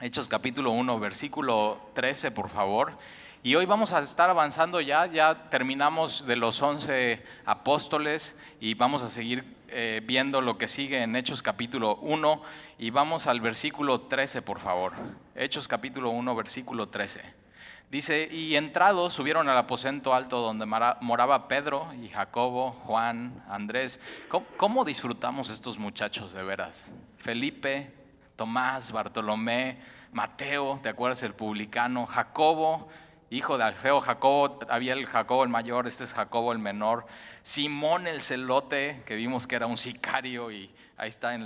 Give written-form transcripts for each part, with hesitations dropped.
Hechos capítulo 1, versículo 13, por favor. Y hoy vamos a estar avanzando ya terminamos de los 11 apóstoles y vamos a seguir viendo lo que sigue en Hechos capítulo 1 y vamos al versículo 13, por favor. Hechos capítulo 1, versículo 13. Dice, y entrados subieron al aposento alto donde moraba Pedro y Jacobo, Juan, Andrés. ¿Cómo disfrutamos estos muchachos de veras? Felipe, Tomás, Bartolomé, Mateo, ¿te acuerdas? El publicano, Jacobo, hijo de Alfeo, Jacobo, había el Jacobo el mayor, este es Jacobo el menor, Simón el celote, que vimos que era un sicario y ahí está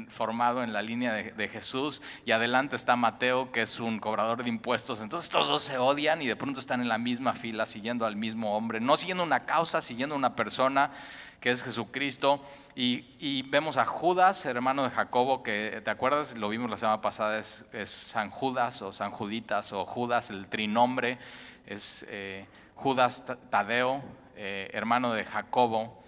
formado en la línea de Jesús, y adelante está Mateo, que es un cobrador de impuestos. Entonces estos dos se odian y de pronto están en la misma fila siguiendo al mismo hombre, no siguiendo una causa, siguiendo una persona que es Jesucristo. Y vemos a Judas, hermano de Jacobo, que te acuerdas, lo vimos la semana pasada, es San Judas o San Juditas o Judas, el trinombre, es Judas Tadeo, hermano de Jacobo.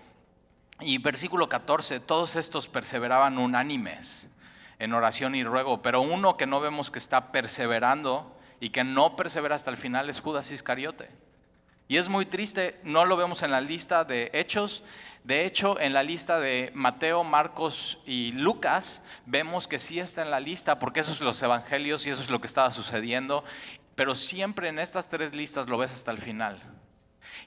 Y versículo 14, todos estos perseveraban unánimes en oración y ruego, pero uno que no vemos que está perseverando y que no persevera hasta el final es Judas Iscariote. Y es muy triste, no lo vemos en la lista de Hechos. De hecho, en la lista de Mateo, Marcos y Lucas, vemos que sí está en la lista, porque esos son los evangelios y eso es lo que estaba sucediendo. Pero siempre en estas tres listas lo ves hasta el final.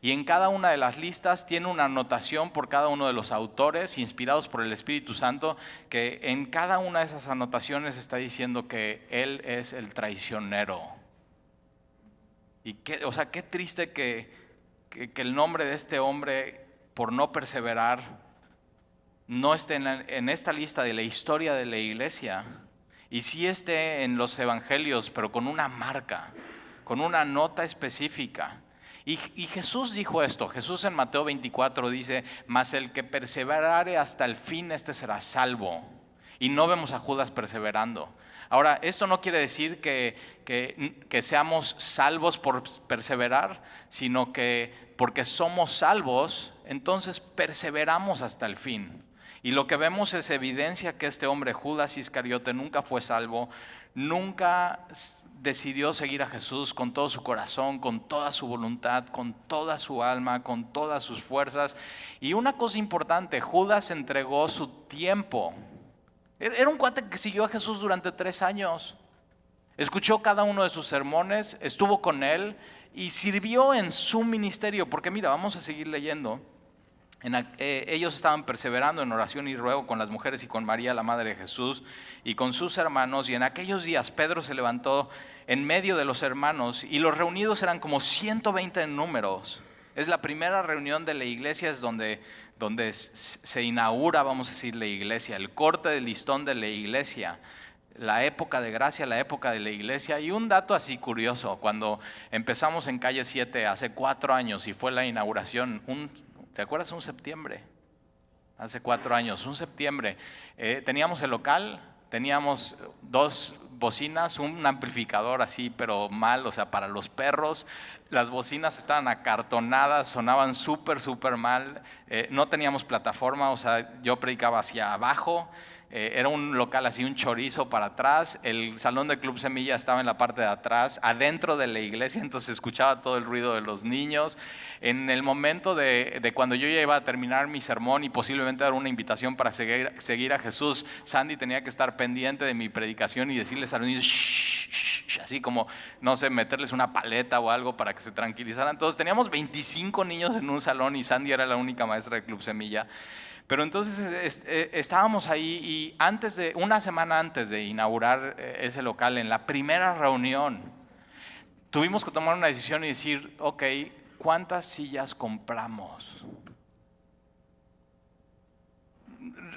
Y en cada una de las listas tiene una anotación por cada uno de los autores, inspirados por el Espíritu Santo, que en cada una de esas anotaciones está diciendo que Él es el traicionero. Y qué triste que el nombre de este hombre, por no perseverar, no esté en esta lista de la historia de la iglesia, y sí esté en los evangelios, pero con una marca, con una nota específica. Y Jesús dijo esto, Jesús en Mateo 24 dice, mas el que perseverare hasta el fin, este será salvo. Y no vemos a Judas perseverando. Ahora, esto no quiere decir que seamos salvos por perseverar, sino que porque somos salvos, entonces perseveramos hasta el fin. Y lo que vemos es evidencia que este hombre, Judas Iscariote, nunca fue salvo, nunca decidió seguir a Jesús con todo su corazón, con toda su voluntad, con toda su alma, con todas sus fuerzas. Y una cosa importante, Judas entregó su tiempo. Era un cuate que siguió a Jesús durante 3 años. Escuchó cada uno de sus sermones, estuvo con él y sirvió en su ministerio. Porque mira, vamos a seguir leyendo. Ellos estaban perseverando en oración y ruego con las mujeres y con María, la madre de Jesús, y con sus hermanos. Y en aquellos días Pedro se levantó en medio de los hermanos, y los reunidos eran como 120 en números. Es la primera reunión de la iglesia, es donde se inaugura, vamos a decir, la iglesia, el corte del listón de la iglesia, la época de gracia, la época de la iglesia. Y un dato así curioso, cuando empezamos en calle 7 hace 4 años y fue la inauguración, ¿te acuerdas? Un septiembre, hace 4 años, un septiembre, teníamos el local, teníamos 2 bocinas, un amplificador así, pero mal, o sea, para los perros. Las bocinas estaban acartonadas, sonaban súper mal. No teníamos plataforma, o sea, yo predicaba hacia abajo. Era un local así, un chorizo para atrás. El salón del Club Semilla estaba en la parte de atrás, adentro de la iglesia, entonces escuchaba todo el ruido de los niños. En el momento de cuando yo ya iba a terminar mi sermón y posiblemente dar una invitación para seguir a Jesús, Sandy tenía que estar pendiente de mi predicación y decirles a los niños, shh, así como, no sé, meterles una paleta o algo para que se tranquilizaran. Entonces teníamos 25 niños en un salón y Sandy era la única maestra del Club Semilla. Pero entonces estábamos ahí y una semana antes de inaugurar ese local, en la primera reunión, tuvimos que tomar una decisión y decir, ok, ¿cuántas sillas compramos?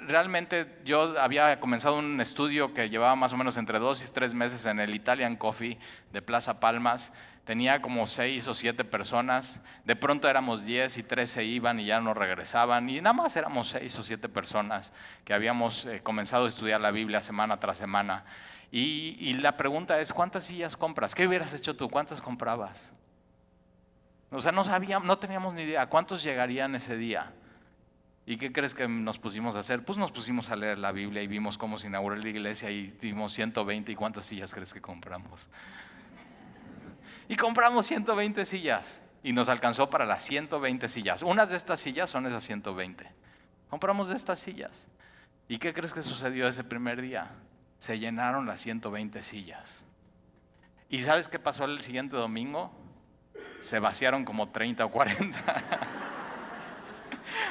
Realmente yo había comenzado un estudio que llevaba más o menos entre 2 y 3 meses en el Italian Coffee de Plaza Palmas. Tenía como 6 o 7 personas, de pronto éramos 10 y 3 se iban y ya no regresaban, y nada más éramos 6 o 7 personas que habíamos comenzado a estudiar la Biblia semana tras semana. Y la pregunta es, ¿cuántas sillas compras? ¿Qué hubieras hecho tú? ¿Cuántas comprabas? O sea, no teníamos ni idea, ¿cuántos llegarían ese día? ¿Y qué crees que nos pusimos a hacer? Pues nos pusimos a leer la Biblia y vimos cómo se inauguró la iglesia y dimos 120. ¿Y cuántas sillas crees que compramos? Y compramos 120 sillas y nos alcanzó para las 120 sillas. Unas de estas sillas son esas 120. Compramos de estas sillas. ¿Y qué crees que sucedió ese primer día? Se llenaron las 120 sillas. ¿Y sabes qué pasó el siguiente domingo? Se vaciaron como 30 o 40.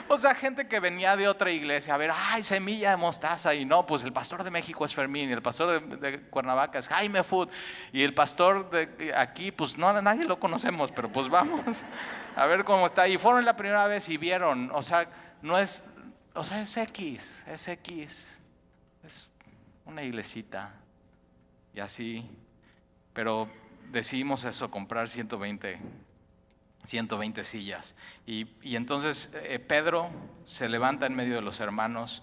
O sea, gente que venía de otra iglesia a ver, ay, semilla de mostaza, y no, pues el pastor de México es Fermín, y el pastor de Cuernavaca es Jaime Food, y el pastor de aquí, pues no, nadie lo conocemos, pero pues vamos a ver cómo está. Y fueron la primera vez y vieron, o sea, no es, o sea, es X, es una iglesita, y así, pero decidimos eso, comprar 120 sillas. Y entonces Pedro se levanta en medio de los hermanos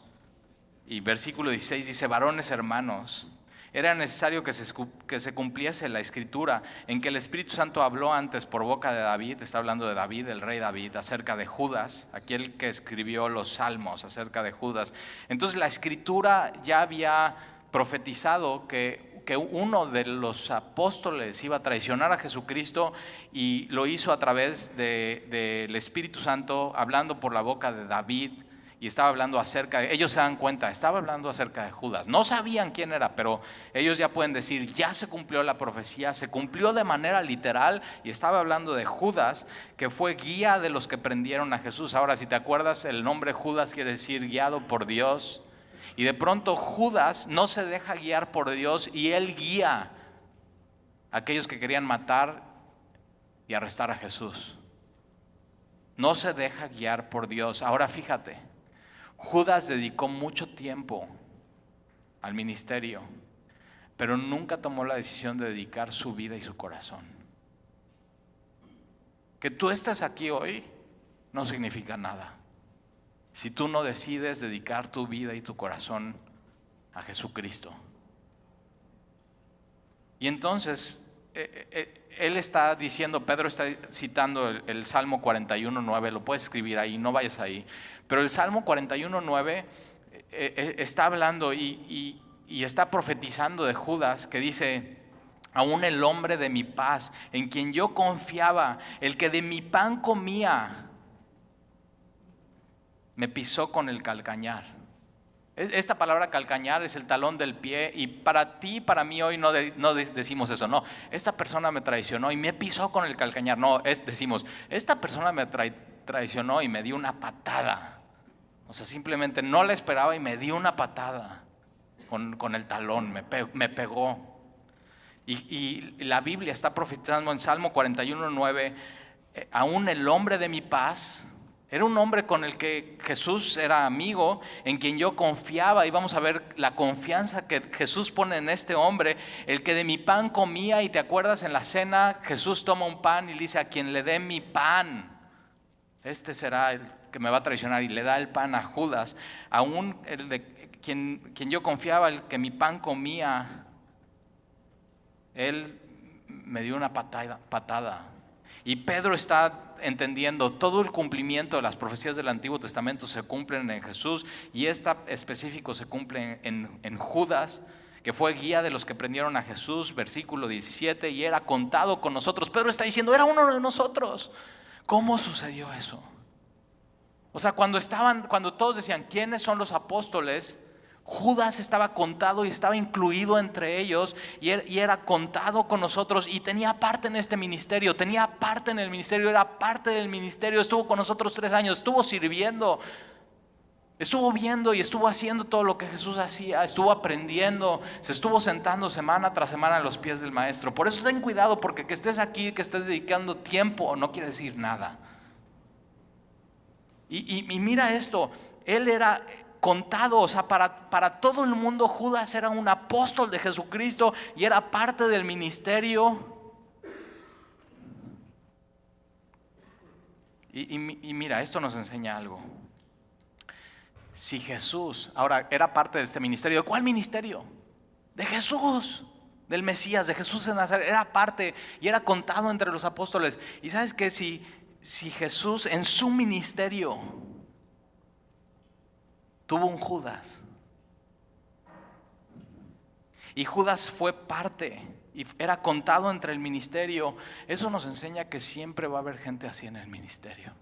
y versículo 16 dice: varones hermanos, era necesario que se cumpliese la escritura en que el Espíritu Santo habló antes por boca de David, está hablando de David, el rey David, acerca de Judas, aquel que escribió los salmos acerca de Judas. Entonces la escritura ya había profetizado que uno de los apóstoles iba a traicionar a Jesucristo, y lo hizo a través del Espíritu Santo, hablando por la boca de David, y estaba hablando acerca de, ellos se dan cuenta, estaba hablando acerca de Judas. No sabían quién era, pero ellos ya pueden decir, ya se cumplió la profecía, se cumplió de manera literal, y estaba hablando de Judas, que fue guía de los que prendieron a Jesús. Ahora, si te acuerdas, el nombre Judas quiere decir guiado por Dios. Y de pronto Judas no se deja guiar por Dios y él guía a aquellos que querían matar y arrestar a Jesús. No se deja guiar por Dios. Ahora fíjate, Judas dedicó mucho tiempo al ministerio, pero nunca tomó la decisión de dedicar su vida y su corazón. Que tú estés aquí hoy no significa nada si tú no decides dedicar tu vida y tu corazón a Jesucristo. Y entonces, él está diciendo, Pedro está citando el Salmo 41:9, lo puedes escribir ahí, no vayas ahí. Pero el Salmo 41:9 está hablando y está profetizando de Judas, que dice: aún el hombre de mi paz, en quien yo confiaba, el que de mi pan comía, me pisó con el calcañar. Esta palabra calcañar es el talón del pie, y para ti, para mí hoy no decimos eso, no, esta persona me traicionó y me pisó con el calcañar, no, decimos, esta persona me traicionó y me dio una patada. O sea, simplemente no la esperaba y me dio una patada con el talón, me pegó. Y la Biblia está profetizando en Salmo 41:9, aún el hombre de mi paz. Era un hombre con el que Jesús era amigo, en quien yo confiaba, y vamos a ver la confianza que Jesús pone en este hombre, el que de mi pan comía. Y te acuerdas, en la cena Jesús toma un pan y le dice: a quien le dé mi pan, este será el que me va a traicionar, y le da el pan a Judas. Aún el de quien yo confiaba, el que mi pan comía, él me dio una patada. Y Pedro está entendiendo todo el cumplimiento de las profecías del Antiguo Testamento se cumplen en Jesús, y esta específico se cumple en Judas, que fue guía de los que prendieron a Jesús, versículo 17, y era contado con nosotros. Pedro está diciendo, era uno de nosotros. ¿Cómo sucedió eso? O sea, cuando todos decían, ¿quiénes son los apóstoles?, Judas estaba contado y estaba incluido entre ellos, y era contado con nosotros, y tenía parte en este ministerio, tenía parte en el ministerio, era parte del ministerio, estuvo con nosotros 3 años, estuvo sirviendo, estuvo viendo y estuvo haciendo todo lo que Jesús hacía, estuvo aprendiendo, se estuvo sentando semana tras semana a los pies del maestro. Por eso ten cuidado, porque que estés aquí, que estés dedicando tiempo, no quiere decir nada. Y mira esto, él era contado, o sea, para todo el mundo Judas era un apóstol de Jesucristo y era parte del ministerio. Y mira, esto nos enseña algo. Si Jesús ahora era parte de este ministerio, ¿de cuál ministerio? De Jesús, del Mesías, de Jesús de Nazaret. Era parte y era contado entre los apóstoles. Y sabes que si Jesús en su ministerio tuvo un Judas. Y Judas fue parte y era contado entre el ministerio. Eso nos enseña que siempre va a haber gente así en el ministerio.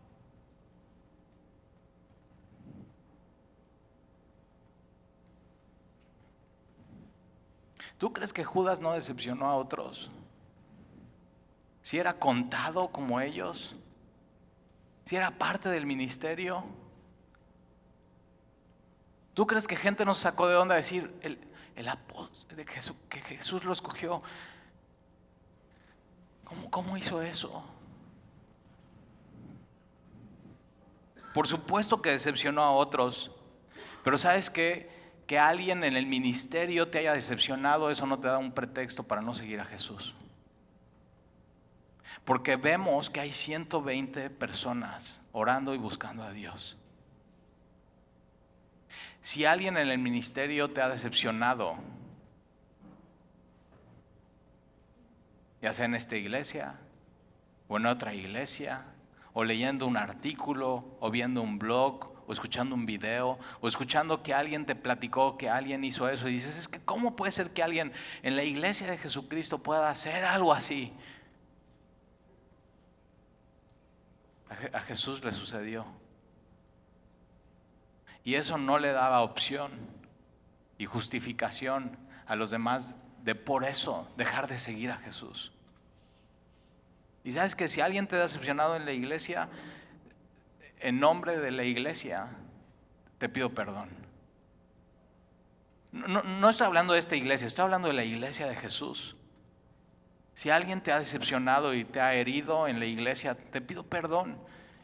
¿Tú crees que Judas no decepcionó a otros? Si era contado como ellos, si era parte del ministerio. ¿Tú crees que gente nos sacó de onda a decir el apóstol de Jesús, que Jesús lo escogió? ¿Cómo hizo eso? Por supuesto que decepcionó a otros, pero ¿sabes qué? Que alguien en el ministerio te haya decepcionado, eso no te da un pretexto para no seguir a Jesús. Porque vemos que hay 120 personas orando y buscando a Dios. Si alguien en el ministerio te ha decepcionado, ya sea en esta iglesia o en otra iglesia, o leyendo un artículo, o viendo un blog, o escuchando un video, o escuchando que alguien te platicó que alguien hizo eso, y dices, es que ¿cómo puede ser que alguien en la iglesia de Jesucristo pueda hacer algo así? A Jesús le sucedió. Y eso no le daba opción y justificación a los demás de por eso dejar de seguir a Jesús. Y sabes que si alguien te ha decepcionado en la iglesia, en nombre de la iglesia, te pido perdón. No estoy hablando de esta iglesia, estoy hablando de la iglesia de Jesús. Si alguien te ha decepcionado y te ha herido en la iglesia, te pido perdón.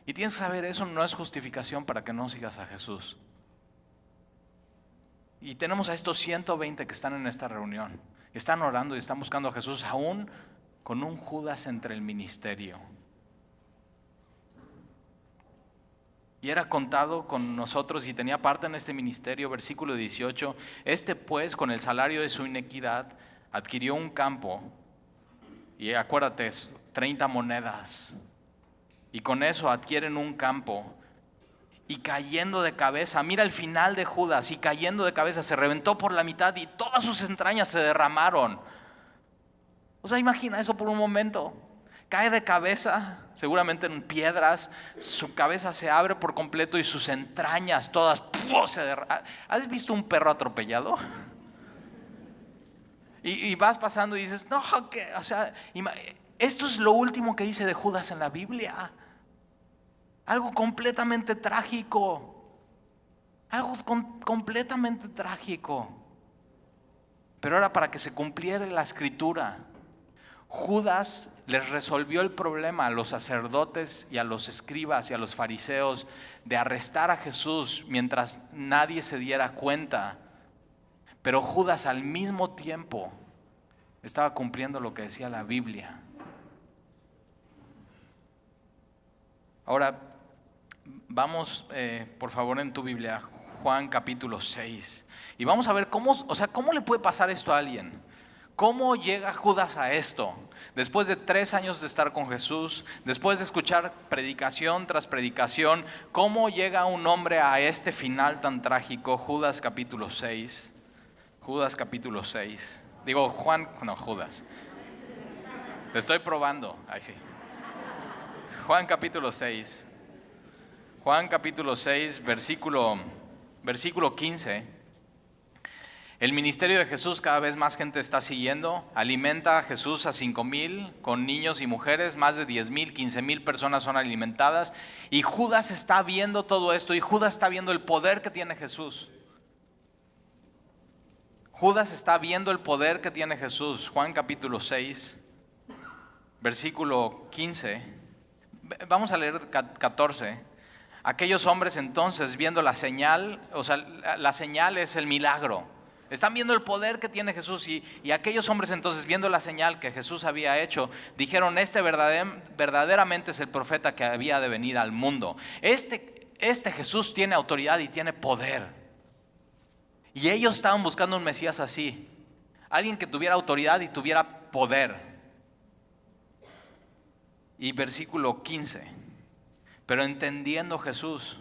Y tienes que saber, eso no es justificación para que no sigas a Jesús. Y tenemos a estos 120 que están en esta reunión. Están orando y están buscando a Jesús aún con un Judas entre el ministerio. Y era contado con nosotros y tenía parte en este ministerio. Versículo 18. Este pues, con el salario de su iniquidad, adquirió un campo. Y acuérdate, 30 monedas. Y con eso adquieren un campo. Y cayendo de cabeza, mira el final de Judas, y cayendo de cabeza se reventó por la mitad y todas sus entrañas se derramaron. O sea, imagina eso por un momento. Cae de cabeza, seguramente en piedras, su cabeza se abre por completo y sus entrañas todas se derraman. ¿Has visto un perro atropellado? Y vas pasando y dices, no, ¿qué? O sea, esto es lo último que dice de Judas en la Biblia. Algo completamente trágico. Algo completamente trágico. Pero era para que se cumpliera la escritura. Judas les resolvió el problema a los sacerdotes y a los escribas y a los fariseos de arrestar a Jesús mientras nadie se diera cuenta. Pero Judas al mismo tiempo estaba cumpliendo lo que decía la Biblia. Ahora, vamos por favor en tu Biblia, Juan capítulo 6. Y vamos a ver cómo le puede pasar esto a alguien. ¿Cómo llega Judas a esto? Después de 3 años de estar con Jesús, después de escuchar predicación tras predicación, ¿cómo llega un hombre a este final tan trágico? Judas capítulo 6. Judas capítulo 6. Digo, Judas. Te estoy probando. Ahí sí. Juan capítulo 6. Juan capítulo 6, versículo 15. El ministerio de Jesús, cada vez más gente está siguiendo. Alimenta a Jesús a 5,000 con niños y mujeres. Más de 10,000, 15,000 personas son alimentadas. Y Judas está viendo todo esto. Y Judas está viendo el poder que tiene Jesús. Judas está viendo el poder que tiene Jesús. Juan capítulo 6, versículo 15. Vamos a leer 14. Aquellos hombres entonces viendo la señal, o sea, la señal es el milagro. Están viendo el poder que tiene Jesús y aquellos hombres entonces viendo la señal que Jesús había hecho, dijeron, este verdaderamente es el profeta que había de venir al mundo. Este Jesús tiene autoridad y tiene poder. Y ellos estaban buscando un Mesías así, alguien que tuviera autoridad y tuviera poder. Y versículo 15, pero entendiendo Jesús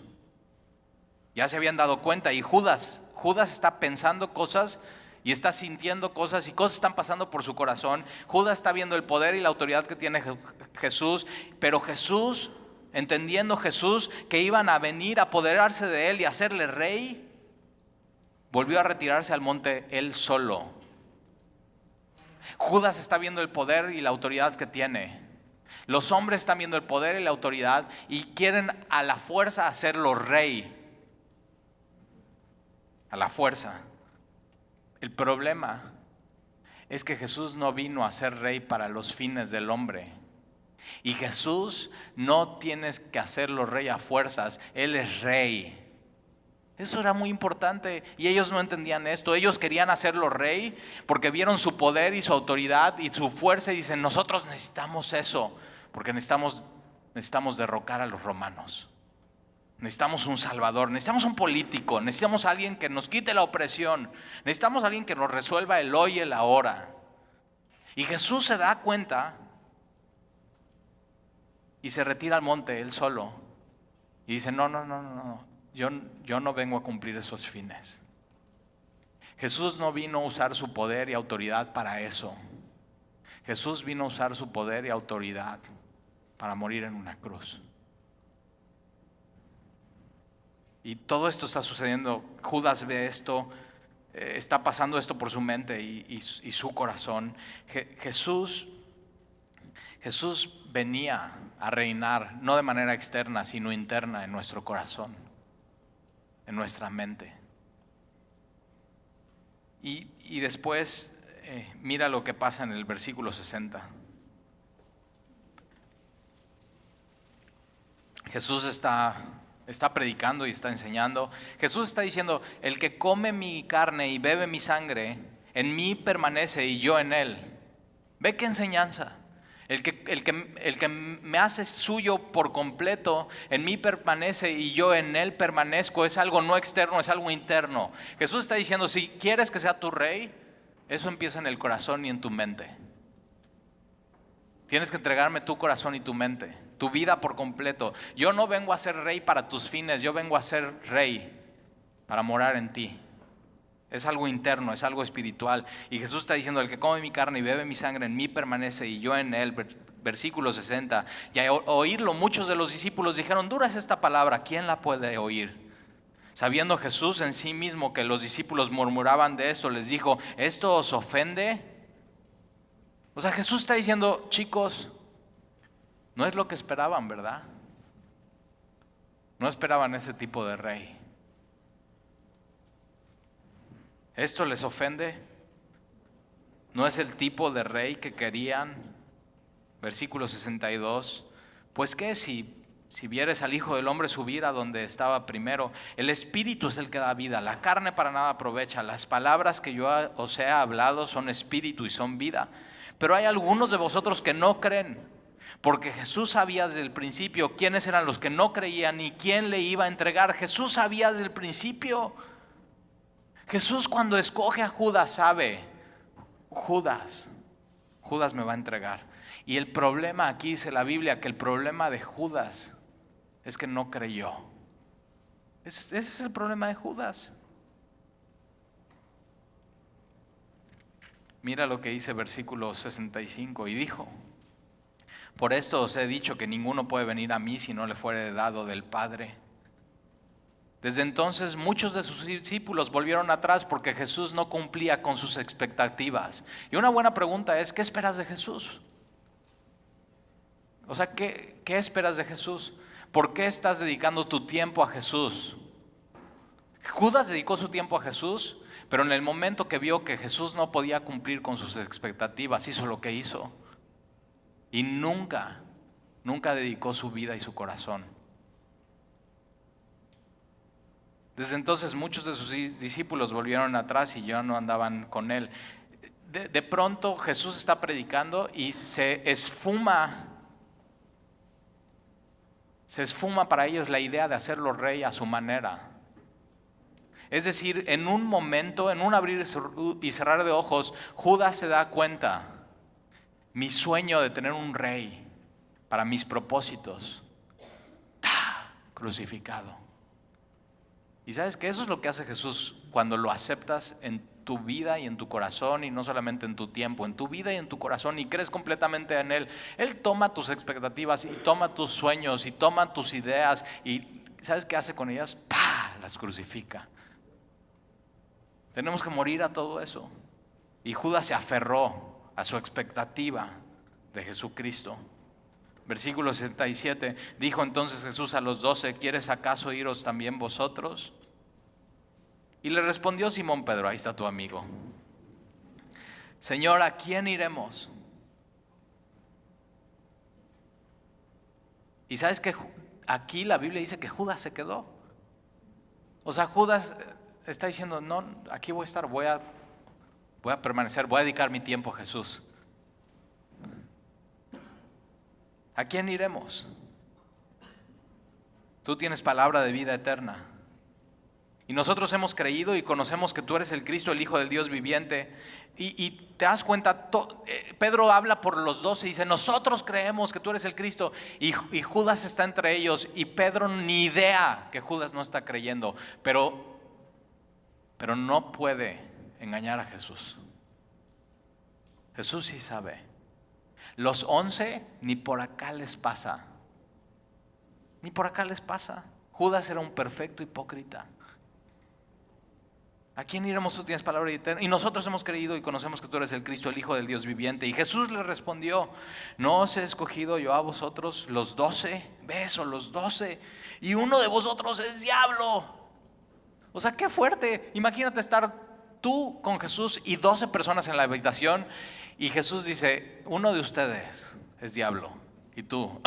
Ya se habían dado cuenta y Judas está pensando cosas y está sintiendo cosas y cosas están pasando por su corazón. Judas está viendo el poder y la autoridad que tiene Jesús, pero Jesús, entendiendo Jesús que iban a venir a apoderarse de él y hacerle rey, volvió a retirarse al monte él solo. Judas está viendo el poder y la autoridad que tiene. Los hombres están viendo el poder y la autoridad y quieren a la fuerza hacerlo rey. A la fuerza. El problema es que Jesús no vino a ser rey para los fines del hombre. Y Jesús no tienes que hacerlo rey a fuerzas, Él es rey. Eso era muy importante y ellos no entendían esto. Ellos querían hacerlo rey porque vieron su poder y su autoridad y su fuerza y dicen, nosotros necesitamos eso porque necesitamos derrocar a los romanos. Necesitamos un salvador, necesitamos un político, necesitamos alguien que nos quite la opresión, necesitamos alguien que nos resuelva el hoy y el ahora. Y Jesús se da cuenta y se retira al monte él solo y dice, no. Yo no vengo a cumplir esos fines. Jesús no vino a usar su poder y autoridad para eso. Jesús vino a usar su poder y autoridad para morir en una cruz. Y todo esto está sucediendo. Judas ve esto, está pasando esto por su mente y su corazón. Jesús venía a reinar, no de manera externa, sino interna en nuestro corazón, en nuestra mente. Y después, mira lo que pasa en el versículo 60. Jesús está predicando y está enseñando. Jesús está diciendo, el que come mi carne y bebe mi sangre, en mí permanece y yo en él. ¿Ve qué enseñanza? El que me hace suyo por completo, en mí permanece y yo en él permanezco. Es algo no externo, es algo interno. Jesús está diciendo, si quieres que sea tu rey, eso empieza en el corazón y en tu mente. Tienes que entregarme tu corazón y tu mente, tu vida por completo. Yo no vengo a ser rey para tus fines, yo vengo a ser rey para morar en ti. Es algo interno, es algo espiritual. Y Jesús está diciendo, el que come mi carne y bebe mi sangre, en mí permanece y yo en él. Versículo 60. Y al oírlo, muchos de los discípulos dijeron, dura es esta palabra, ¿quién la puede oír? Sabiendo Jesús en sí mismo que los discípulos murmuraban de esto, les dijo, ¿esto os ofende? O sea, Jesús está diciendo, chicos, no es lo que esperaban, ¿verdad? No esperaban ese tipo de rey. ¿Esto les ofende? ¿No es el tipo de rey que querían? Versículo 62. Pues qué si vieres al Hijo del Hombre subir a donde estaba primero. El Espíritu es el que da vida, la carne para nada aprovecha. Las palabras que yo os he hablado son espíritu y son vida. Pero hay algunos de vosotros que no creen, porque Jesús sabía desde el principio quiénes eran los que no creían y quién le iba a entregar. Jesús sabía desde el principio. Jesús cuando escoge a Judas sabe, Judas me va a entregar. Y el problema, aquí dice la Biblia, que el problema de Judas es que no creyó. Ese es el problema de Judas. Mira lo que dice versículo 65, y dijo, por esto os he dicho que ninguno puede venir a mí si no le fuere dado del Padre. Desde entonces muchos de sus discípulos volvieron atrás porque Jesús no cumplía con sus expectativas. Y una buena pregunta es, ¿qué esperas de Jesús? O sea, ¿qué esperas de Jesús? ¿Por qué estás dedicando tu tiempo a Jesús? Judas dedicó su tiempo a Jesús, pero en el momento que vio que Jesús no podía cumplir con sus expectativas, hizo lo que hizo. Y nunca dedicó su vida y su corazón. Desde entonces muchos de sus discípulos volvieron atrás y ya no andaban con él. De pronto Jesús está predicando y se esfuma para ellos la idea de hacerlo rey a su manera. Es decir, en un momento, en un abrir y cerrar de ojos, Judas se da cuenta, mi sueño de tener un rey para mis propósitos, crucificado. Y sabes que eso es lo que hace Jesús cuando lo aceptas en tu vida y en tu corazón, y no solamente en tu tiempo, en tu vida y en tu corazón, y crees completamente en Él. Él toma tus expectativas y toma tus sueños y toma tus ideas y ¿sabes qué hace con ellas? ¡Pah! Las crucifica. Tenemos que morir a todo eso. Y Judas se aferró a su expectativa de Jesucristo. Versículo 67, dijo entonces Jesús a los 12, ¿quieres acaso iros también vosotros? Y le respondió Simón Pedro, ahí está tu amigo, Señor, ¿a quién iremos? Y sabes que aquí la Biblia dice que Judas se quedó. O sea, Judas está diciendo, no, aquí voy a estar, voy a permanecer, voy a dedicar mi tiempo a Jesús. ¿A quién iremos? Tú tienes palabra de vida eterna. Y nosotros hemos creído y conocemos que tú eres el Cristo, el Hijo del Dios viviente. Y te das cuenta, Pedro habla por los 12 y dice, nosotros creemos que tú eres el Cristo. Y Judas está entre ellos. Y Pedro ni idea que Judas no está creyendo. Pero no puede engañar a Jesús. Jesús sí sabe. Los 11 ni por acá les pasa. Ni por acá les pasa. Judas era un perfecto hipócrita. ¿A quién iremos? Tú tienes palabra eterna. Y nosotros hemos creído y conocemos que tú eres el Cristo, el Hijo del Dios viviente. Y Jesús le respondió, ¿no os he escogido yo a vosotros los 12? Beso, los 12. Y uno de vosotros es diablo. O sea, qué fuerte. Imagínate estar tú con Jesús y 12 personas en la habitación. Y Jesús dice, uno de ustedes es diablo. Y tú.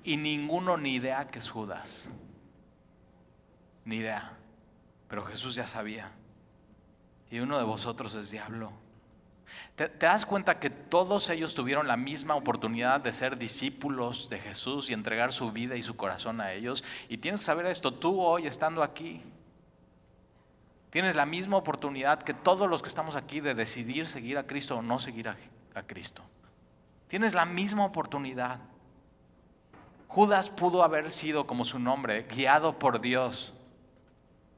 Y ninguno ni idea que es Judas. Ni idea. Pero Jesús ya sabía. Y uno de vosotros es diablo. ¿Te das cuenta que todos ellos tuvieron la misma oportunidad de ser discípulos de Jesús y entregar su vida y su corazón a ellos? Y tienes que saber esto, tú hoy estando aquí, tienes la misma oportunidad que todos los que estamos aquí de decidir seguir a Cristo o no seguir a Cristo. Tienes la misma oportunidad. Judas pudo haber sido, como su nombre, guiado por Dios,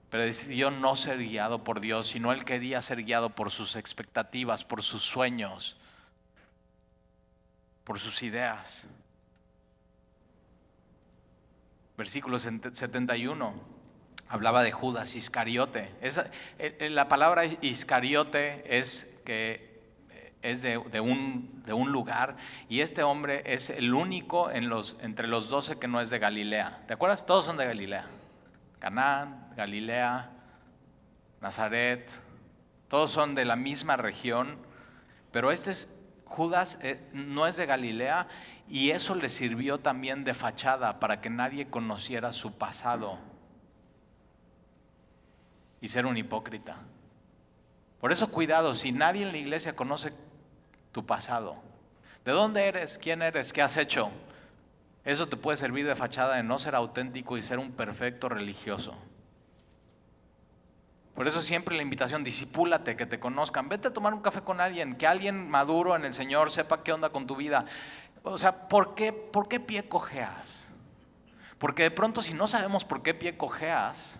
pero decidió no ser guiado por Dios, sino él quería ser guiado por sus expectativas, por sus sueños, por sus ideas. Versículo 71 hablaba de Judas Iscariote. La palabra Iscariote es de un lugar, y este hombre es el único entre los 12 que no es de Galilea. ¿Te acuerdas? Todos son de Galilea. Canaán, Galilea, Nazaret, todos son de la misma región, pero Judas no es de Galilea, y eso le sirvió también de fachada para que nadie conociera su pasado y ser un hipócrita. Por eso cuidado, si nadie en la iglesia conoce tu pasado, ¿de dónde eres? ¿Quién eres? ¿Qué has hecho? Eso te puede servir de fachada de no ser auténtico y ser un perfecto religioso. Por eso siempre la invitación, discipúlate, que te conozcan. Vete a tomar un café con alguien, que alguien maduro en el Señor sepa qué onda con tu vida. O sea, ¿por qué pie cojeas? Porque de pronto, si no sabemos por qué pie cojeas,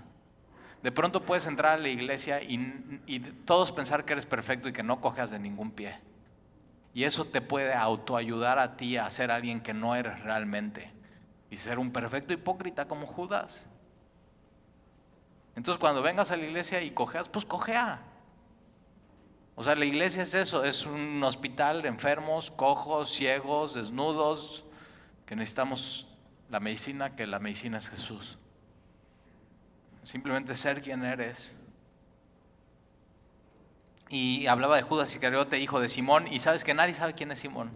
de pronto puedes entrar a la iglesia y todos pensar que eres perfecto y que no cojeas de ningún pie. Y eso te puede autoayudar a ti a ser alguien que no eres realmente y ser un perfecto hipócrita como Judas. Entonces cuando vengas a la iglesia y cojeas, pues cojea. O sea, la iglesia es eso, es un hospital de enfermos, cojos, ciegos, desnudos, que necesitamos la medicina, que la medicina es Jesús. Simplemente ser quien eres. Y hablaba de Judas Iscariote, hijo de Simón, y sabes que nadie sabe quién es Simón.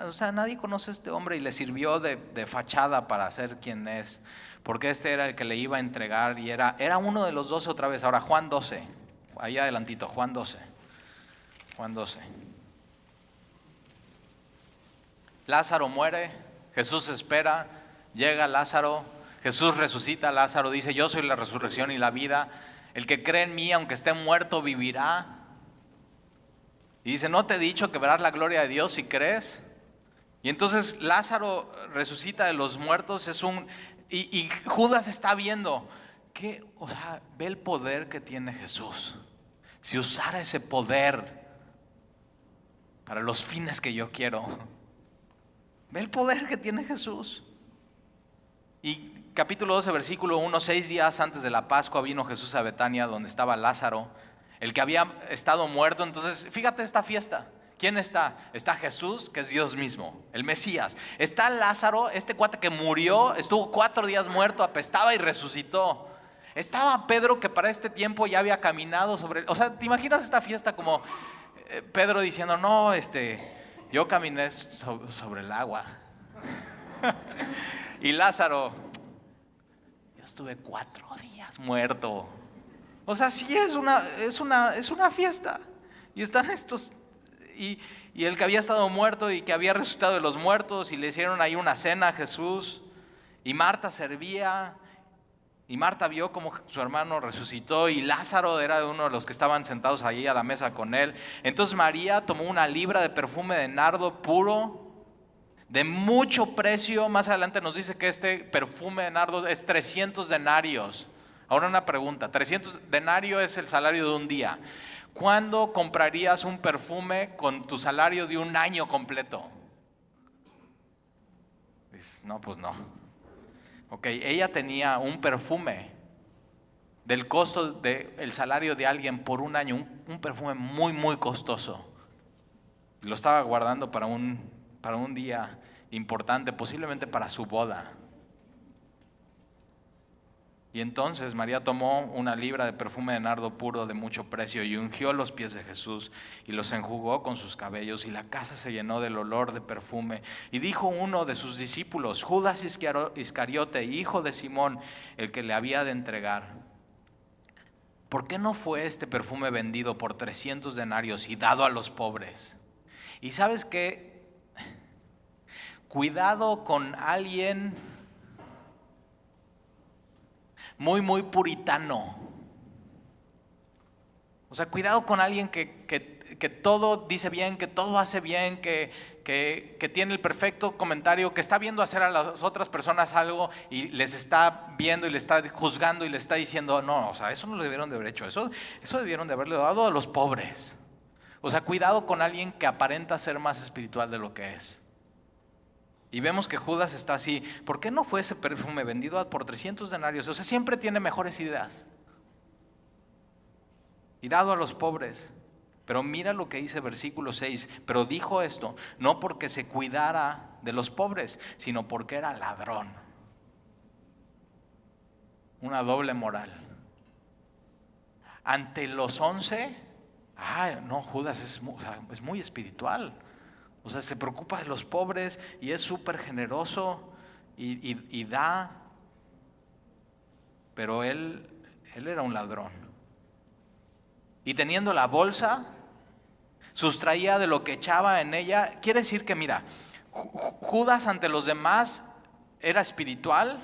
O sea, nadie conoce a este hombre, y le sirvió de fachada para ser quien es, porque este era el que le iba a entregar, y era uno de los 12 otra vez. Ahora Juan 12, ahí adelantito, Juan 12. Lázaro muere, Jesús espera, llega Lázaro, Jesús resucita a Lázaro, dice, yo soy la resurrección y la vida. El que cree en mí, aunque esté muerto, vivirá. Y dice, ¿no te he dicho que verás la gloria de Dios si crees? Y entonces Lázaro resucita de los muertos, y Judas está viendo que, o sea, ve el poder que tiene Jesús. Si usara ese poder para los fines que yo quiero, ve el poder que tiene Jesús. Y capítulo 12, versículo 1, 6 días antes de la Pascua vino Jesús a Betania, donde estaba Lázaro, el que había estado muerto. Entonces, fíjate esta fiesta. ¿Quién está? Está Jesús, que es Dios mismo, el Mesías. Está Lázaro, este cuate que murió, estuvo 4 días muerto, apestaba y resucitó. Estaba Pedro, que para este tiempo ya había caminado sobre... O sea, ¿te imaginas esta fiesta como Pedro diciendo, no, yo caminé sobre el agua? Y Lázaro, yo estuve 4 días muerto. O sea, sí es una fiesta. Y están estos, y el que había estado muerto y que había resucitado de los muertos, y le hicieron ahí una cena a Jesús. Y Marta servía, y Marta vio como su hermano resucitó, y Lázaro era uno de los que estaban sentados allí a la mesa con él. Entonces María tomó 1 libra de perfume de nardo puro, de mucho precio. Más adelante nos dice que este perfume de nardo es 300 denarios. Ahora una pregunta, 300 denarios es el salario de un día. ¿Cuándo comprarías un perfume con tu salario de un año completo? Dices, no, pues no. Ok, ella tenía un perfume del costo del salario de alguien por un año, un perfume muy, muy costoso. Lo estaba guardando para un día importante, posiblemente para su boda. Y entonces María tomó 1 libra de perfume de nardo puro de mucho precio y ungió los pies de Jesús y los enjugó con sus cabellos, y la casa se llenó del olor de perfume. Y dijo uno de sus discípulos, Judas Iscariote, hijo de Simón, el que le había de entregar, ¿por qué no fue este perfume vendido por 300 denarios y dado a los pobres? Y ¿sabes qué? Cuidado con alguien muy, muy puritano. O sea, cuidado con alguien que todo dice bien, que todo hace bien, que tiene el perfecto comentario, que está viendo hacer a las otras personas algo y les está viendo y les está juzgando y les está diciendo, no, o sea, eso no lo debieron de haber hecho, eso debieron de haberle dado a los pobres. O sea, cuidado con alguien que aparenta ser más espiritual de lo que es. Y vemos que Judas está así. ¿Por qué no fue ese perfume vendido por 300 denarios? O sea, siempre tiene mejores ideas. Y dado a los pobres. Pero mira lo que dice versículo 6. Pero dijo esto, no porque se cuidara de los pobres, sino porque era ladrón. Una doble moral. Ante los 11, no, Judas es muy espiritual. O sea, se preocupa de los pobres y es súper generoso y da. Pero él era un ladrón. Y teniendo la bolsa, sustraía de lo que echaba en ella. Quiere decir que, mira, Judas ante los demás era espiritual.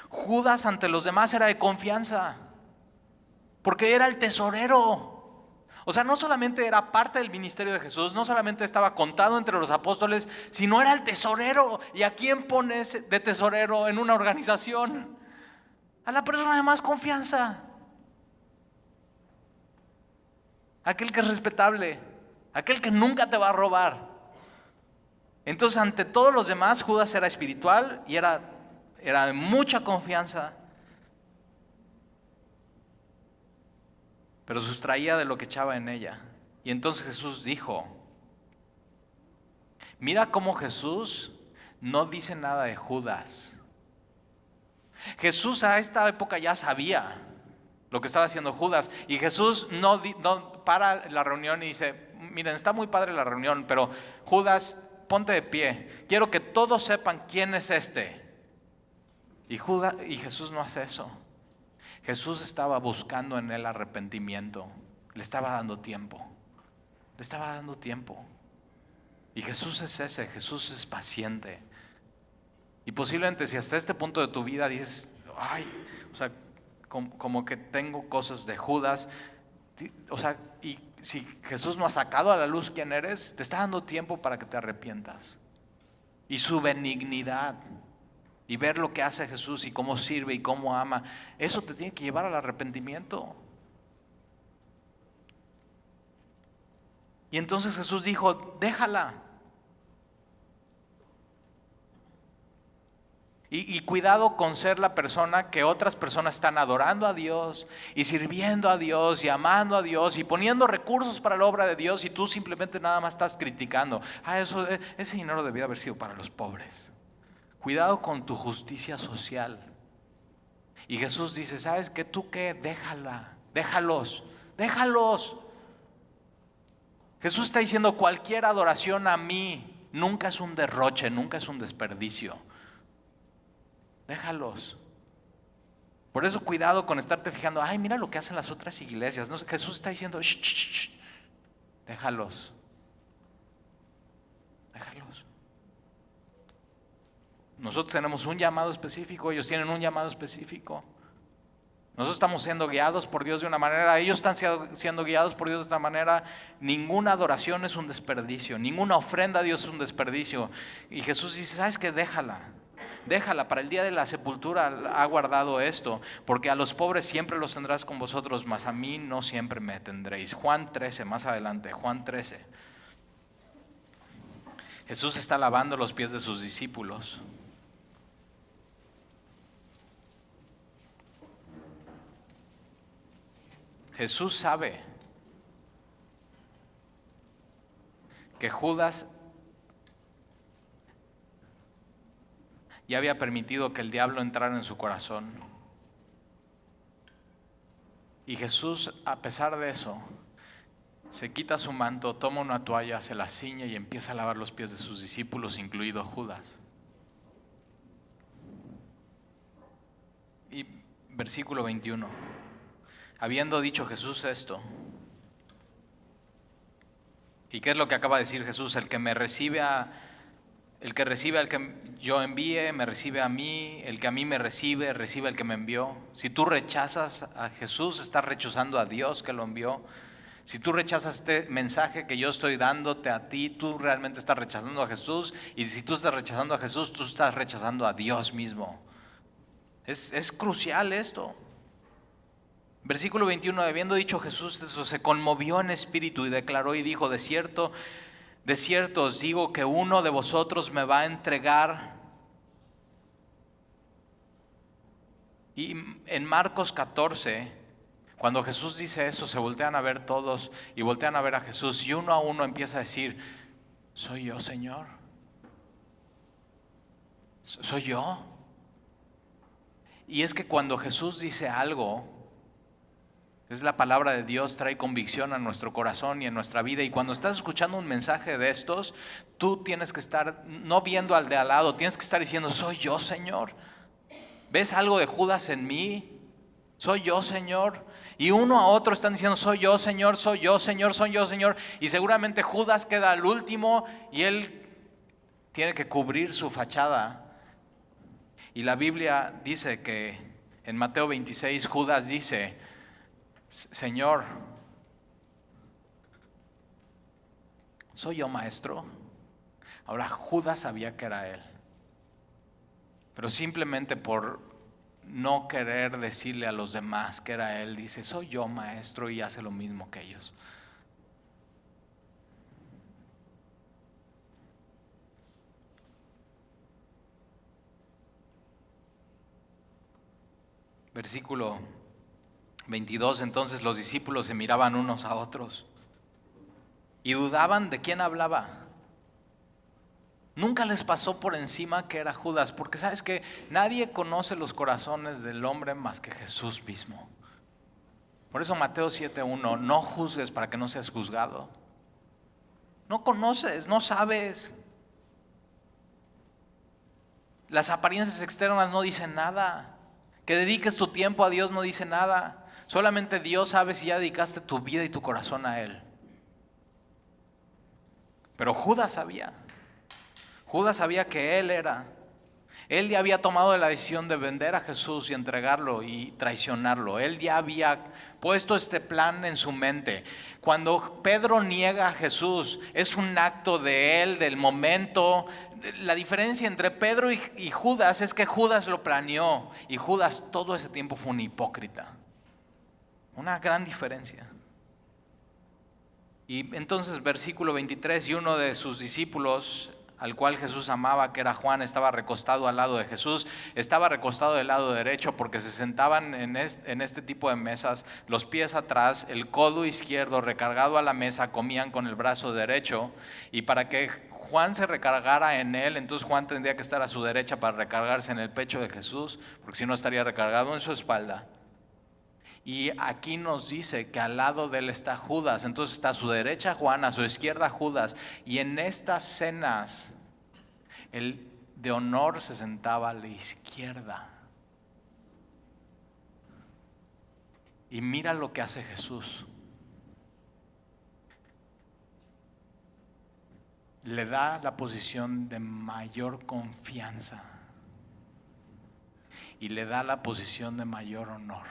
Judas ante los demás era de confianza. Porque era el tesorero. O sea, no solamente era parte del ministerio de Jesús, no solamente estaba contado entre los apóstoles, sino era el tesorero. ¿Y a quién pones de tesorero en una organización? A la persona de más confianza. Aquel que es respetable, aquel que nunca te va a robar. Entonces, ante todos los demás, Judas era espiritual y era de mucha confianza. Pero sustraía de lo que echaba en ella. Y entonces Jesús dijo, mira cómo Jesús no dice nada de Judas. Jesús a esta época ya sabía lo que estaba haciendo Judas. Y Jesús no para la reunión y dice, miren, está muy padre la reunión, pero Judas, ponte de pie. Quiero que todos sepan quién es este. Y Jesús no hace eso. Jesús estaba buscando en él arrepentimiento. Le estaba dando tiempo. Le estaba dando tiempo. Y Jesús es ese. Jesús es paciente. Y posiblemente si hasta este punto de tu vida dices, o sea, como que tengo cosas de Judas. O sea, y si Jesús no ha sacado a la luz quién eres, te está dando tiempo para que te arrepientas. y su benignidad y ver lo que hace Jesús y cómo sirve y cómo ama, eso te tiene que llevar al arrepentimiento. Y entonces Jesús dijo, déjala. Y cuidado con ser la persona que otras personas están adorando a Dios y sirviendo a Dios y amando a Dios y poniendo recursos para la obra de Dios, y tú simplemente nada más estás criticando. Ese dinero debía haber sido para los pobres. Cuidado con tu justicia social. Y Jesús dice, ¿sabes qué? ¿Tú qué? Déjalos. Jesús está diciendo, cualquier adoración a mí nunca es un derroche, nunca es un desperdicio. Déjalos. Por eso cuidado con estarte fijando, ay, mira lo que hacen las otras iglesias. No, Jesús está diciendo, shh, shh, shh. Déjalos. Nosotros tenemos un llamado específico, ellos tienen un llamado específico. Nosotros estamos siendo guiados por Dios de una manera, ellos están siendo guiados por Dios de otra manera. Ninguna adoración es un desperdicio, ninguna ofrenda a Dios es un desperdicio. Y Jesús dice, ¿sabes qué? Déjala, para el día de la sepultura ha guardado esto, porque a los pobres siempre los tendrás con vosotros, mas a mí no siempre me tendréis. Juan 13, más adelante, Juan 13. Jesús está lavando los pies de sus discípulos. Jesús sabe que Judas ya había permitido que el diablo entrara en su corazón. Y Jesús, a pesar de eso, se quita su manto, toma una toalla, se la ciñe y empieza a lavar los pies de sus discípulos, incluido Judas. Y versículo 21. Habiendo dicho Jesús esto, ¿y qué es lo que acaba de decir Jesús? El que recibe al que yo envíe, me recibe a mí. El que a mí me recibe, recibe al que me envió. Si tú rechazas a Jesús, estás rechazando a Dios que lo envió. Si tú rechazas este mensaje que yo estoy dándote a ti, tú realmente estás rechazando a Jesús. Y si tú estás rechazando a Jesús, tú estás rechazando a Dios mismo. Es crucial esto. Versículo 21, habiendo dicho Jesús eso, se conmovió en espíritu y declaró y dijo, de cierto os digo que uno de vosotros me va a entregar. Y en Marcos 14, cuando Jesús dice eso, se voltean a ver todos y voltean a ver a Jesús, y uno a uno empieza a decir, ¿soy yo, Señor? ¿Soy yo? Y es que cuando Jesús dice algo, es la palabra de Dios, trae convicción a nuestro corazón y en nuestra vida. Y cuando estás escuchando un mensaje de estos, tú tienes que estar no viendo al de al lado, tienes que estar diciendo, ¿soy yo, Señor? ¿Ves algo de Judas en mí? ¿Soy yo, Señor? Y uno a otro están diciendo, soy yo, Señor, soy yo, Señor, soy yo, Señor. Y seguramente Judas queda al último y él tiene que cubrir su fachada. Y la Biblia dice que en Mateo 26 Judas dice, Señor, ¿soy yo, maestro? Ahora Judas sabía que era él, pero simplemente por no querer decirle a los demás que era él, dice, soy yo, maestro, y hace lo mismo que ellos. Versículo 22, entonces los discípulos se miraban unos a otros y dudaban de quién hablaba. Nunca les pasó por encima que era Judas, porque sabes que nadie conoce los corazones del hombre más que Jesús mismo. Por eso Mateo 7:1, no juzgues para que no seas juzgado. No conoces, no sabes. Las apariencias externas no dicen nada. Que dediques tu tiempo a Dios no dice nada. Solamente Dios sabe si ya dedicaste tu vida y tu corazón a Él. Pero Judas sabía. Judas sabía que Él era. Él ya había tomado la decisión de vender a Jesús y entregarlo y traicionarlo. Él ya había puesto este plan en su mente. Cuando Pedro niega a Jesús, es un acto de él, del momento. La diferencia entre Pedro y Judas es que Judas lo planeó y Judas todo ese tiempo fue un hipócrita. Una gran diferencia. Y entonces versículo 23, y uno de sus discípulos, al cual Jesús amaba, que era Juan, estaba recostado al lado de Jesús. Estaba recostado del lado derecho porque se sentaban en este tipo de mesas, los pies atrás, el codo izquierdo recargado a la mesa, comían con el brazo derecho. Y para que Juan se recargara en él, entonces Juan tendría que estar a su derecha para recargarse en el pecho de Jesús, porque si no estaría recargado en su espalda. Y aquí nos dice que al lado de él está Judas, entonces está a su derecha Juan, a su izquierda Judas. Y en estas cenas, el de honor se sentaba a la izquierda. Y mira lo que hace Jesús. Le da la posición de mayor confianza y le da la posición de mayor honor,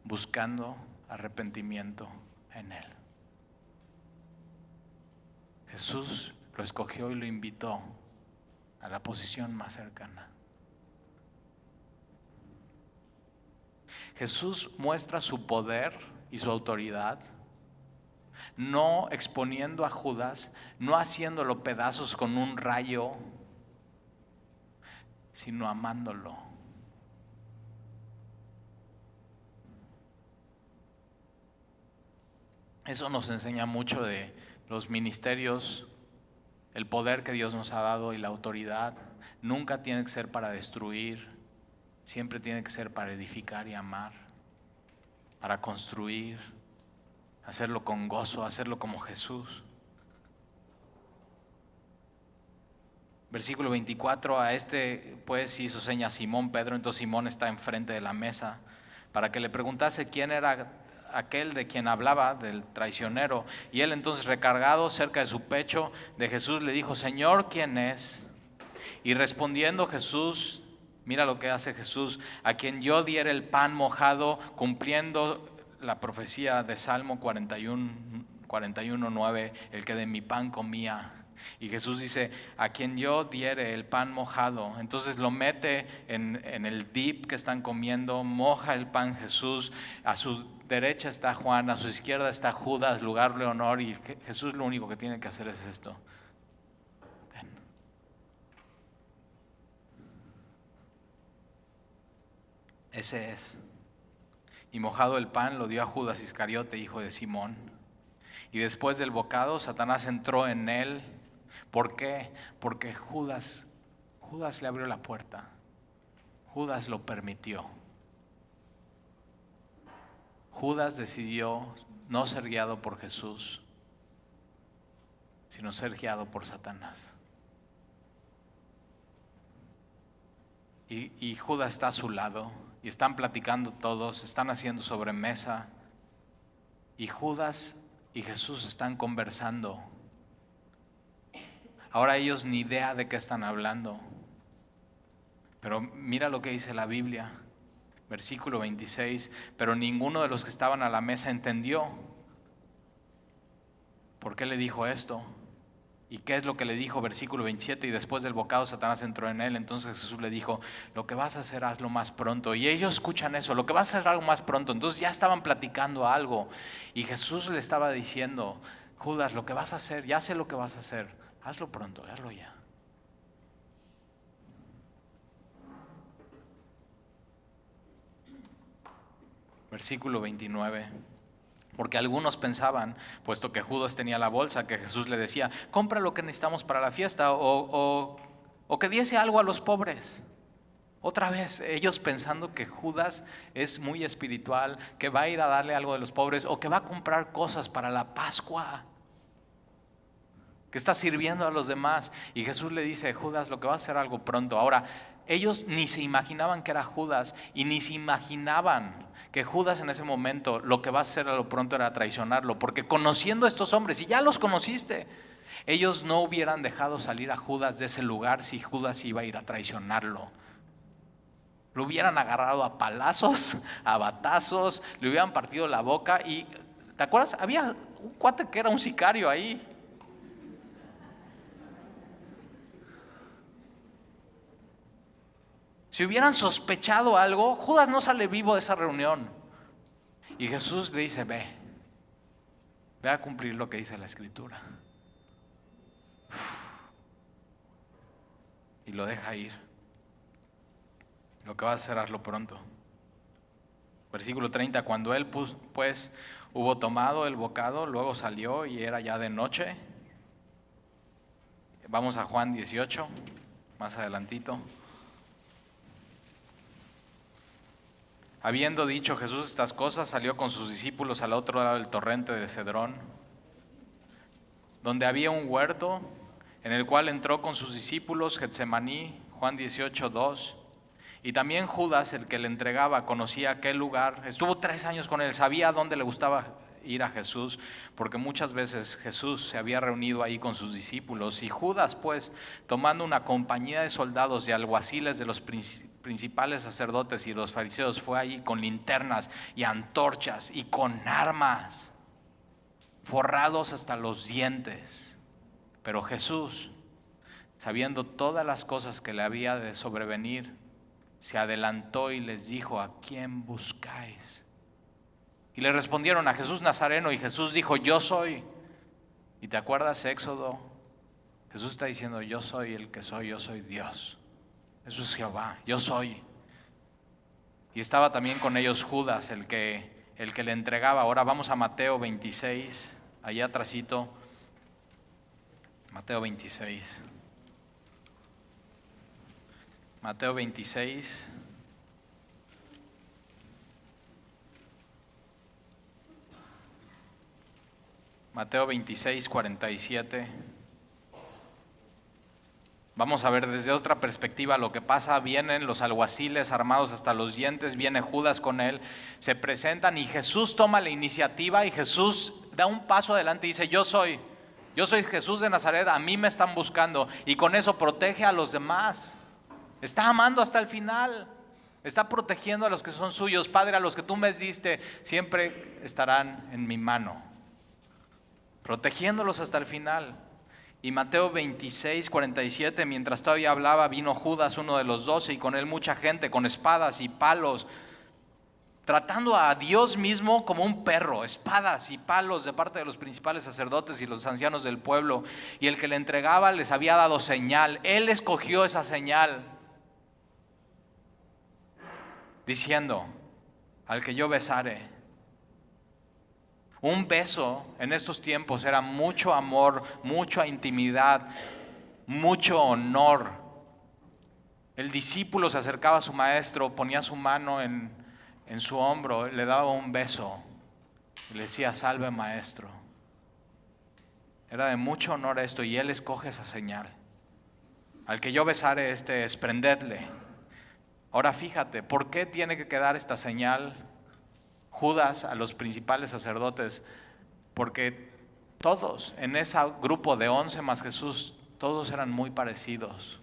buscando arrepentimiento en él. Jesús lo escogió y lo invitó a la posición más cercana. Jesús muestra su poder y su autoridad, no exponiendo a Judas, no haciéndolo pedazos con un rayo, sino amándolo. Eso nos enseña mucho de los ministerios, el poder que Dios nos ha dado y la autoridad. Nunca tiene que ser para destruir, siempre tiene que ser para edificar y amar, para construir, hacerlo con gozo, hacerlo como Jesús. Versículo 24, a este pues hizo seña a Simón Pedro, entonces Simón está enfrente de la mesa, para que le preguntase quién era aquel de quien hablaba, del traicionero. Y él entonces, recargado cerca de su pecho de Jesús, le dijo: Señor, ¿quién es? Y respondiendo Jesús, mira lo que hace Jesús: a quien yo diera el pan mojado, cumpliendo la profecía de Salmo 41:9, el que de mi pan comía. Y Jesús dice: a quien yo diere el pan mojado. Entonces lo mete en el dip que están comiendo, moja el pan Jesús. A su derecha está Juan, a su izquierda está Judas, lugar de honor. Y Jesús lo único que tiene que hacer es esto: ven. Ese es. Y mojado el pan lo dio a Judas Iscariote, hijo de Simón. Y después del bocado, Satanás entró en él. ¿Por qué? Porque Judas le abrió la puerta. Judas lo permitió. Judas decidió no ser guiado por Jesús, sino ser guiado por Satanás. Y Judas está a su lado y están platicando todos, están haciendo sobremesa. Y Judas y Jesús están conversando. Ahora ellos ni idea de qué están hablando. Pero mira lo que dice la Biblia, versículo 26. Pero ninguno de los que estaban a la mesa entendió por qué le dijo esto. ¿Y qué es lo que le dijo? Versículo 27. Y después del bocado Satanás entró en él. Entonces Jesús le dijo: lo que vas a hacer, hazlo más pronto. Y ellos escuchan eso: lo que vas a hacer, algo más pronto. Entonces ya estaban platicando algo. Y Jesús le estaba diciendo: Judas, lo que vas a hacer, ya sé lo que vas a hacer. Hazlo pronto, hazlo ya. Versículo 29. Porque algunos pensaban, puesto que Judas tenía la bolsa, que Jesús le decía: compra lo que necesitamos para la fiesta, o que diese algo a los pobres. Otra vez ellos pensando que Judas es muy espiritual, que va a ir a darle algo a los pobres, o que va a comprar cosas para la Pascua, que está sirviendo a los demás. Y Jesús le dice: Judas, lo que va a hacer, algo pronto. Ahora, ellos ni se imaginaban que era Judas, y ni se imaginaban que Judas en ese momento lo que va a hacer a lo pronto era traicionarlo. Porque conociendo a estos hombres, y ya los conociste, Ellos no hubieran dejado salir a Judas de ese lugar si Judas iba a ir a traicionarlo. Lo hubieran agarrado a palazos, a batazos, le hubieran partido la boca. Y ¿te acuerdas? Había un cuate que era un sicario ahí. Si hubieran sospechado algo, Judas no sale vivo de esa reunión. Y Jesús le dice, ve a cumplir lo que dice la Escritura. Y lo deja ir. Lo que va a hacer, hazlo pronto. Versículo 30, cuando él pues hubo tomado el bocado, luego salió y era ya de noche. Vamos a Juan 18, más adelantito. Habiendo dicho Jesús estas cosas, salió con sus discípulos al otro lado del torrente de Cedrón, donde había un huerto, en el cual entró con sus discípulos. Getsemaní, Juan 18, 2. Y también Judas, el que le entregaba, conocía aquel lugar. Estuvo 3 años con él, sabía dónde le gustaba ir a Jesús, porque muchas veces Jesús se había reunido ahí con sus discípulos. Y Judas, pues, tomando una compañía de soldados y alguaciles de los principales sacerdotes y los fariseos, fue allí con linternas y antorchas y con armas, forrados hasta los dientes. Pero Jesús, sabiendo todas las cosas que le había de sobrevenir, se adelantó y les dijo, ¿a quién buscáis? Y le respondieron, a Jesús Nazareno. Y Jesús dijo, yo soy. ¿Y te acuerdas Éxodo? Jesús está diciendo, yo soy el que soy, yo soy Dios. Eso es Jehová, yo soy. Y estaba también con ellos Judas, el que le entregaba. Ahora vamos a Mateo 26, allá atrásito. Mateo 26. Mateo 26. Mateo 26, 47. Vamos a ver desde otra perspectiva lo que pasa. Vienen los alguaciles armados hasta los dientes, viene Judas con él, se presentan y Jesús toma la iniciativa y Jesús da un paso adelante y dice, yo soy Jesús de Nazaret, a mí me están buscando. Y con eso protege a los demás. Está amando hasta el final. Está protegiendo a los que son suyos. Padre, a los que tú me diste, siempre estarán en mi mano, protegiéndolos hasta el final. Y Mateo 26, 47, mientras todavía hablaba, vino Judas, uno de los 12, y con él mucha gente, con espadas y palos, tratando a Dios mismo como un perro, espadas y palos de parte de los principales sacerdotes y los ancianos del pueblo. Y el que le entregaba les había dado señal. Él escogió esa señal, diciendo, al que yo besare. Un beso en estos tiempos era mucho amor, mucha intimidad, mucho honor. El discípulo se acercaba a su maestro, ponía su mano en su hombro, le daba un beso y le decía, salve maestro. Era de mucho honor esto, y él escoge esa señal. Al que yo besare, prendedle. Ahora fíjate, ¿por qué tiene que quedar esta señal Judas a los principales sacerdotes? Porque todos en ese grupo de 11 más Jesús, todos eran muy parecidos.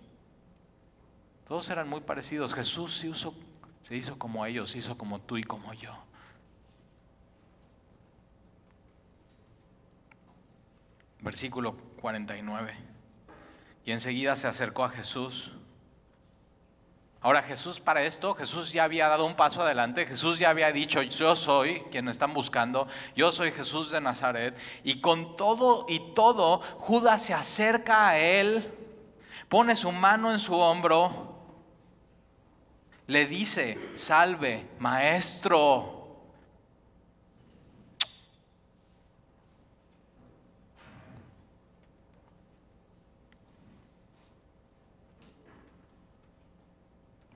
Todos eran muy parecidos. Jesús se hizo como ellos, se hizo como tú y como yo. Versículo 49. Y enseguida se acercó a Jesús. Ahora Jesús, para esto, Jesús ya había dado un paso adelante. Jesús ya había dicho, yo soy quien están buscando, yo soy Jesús de Nazaret. Y con todo y todo, Judas se acerca a él, pone su mano en su hombro, le dice, salve, maestro.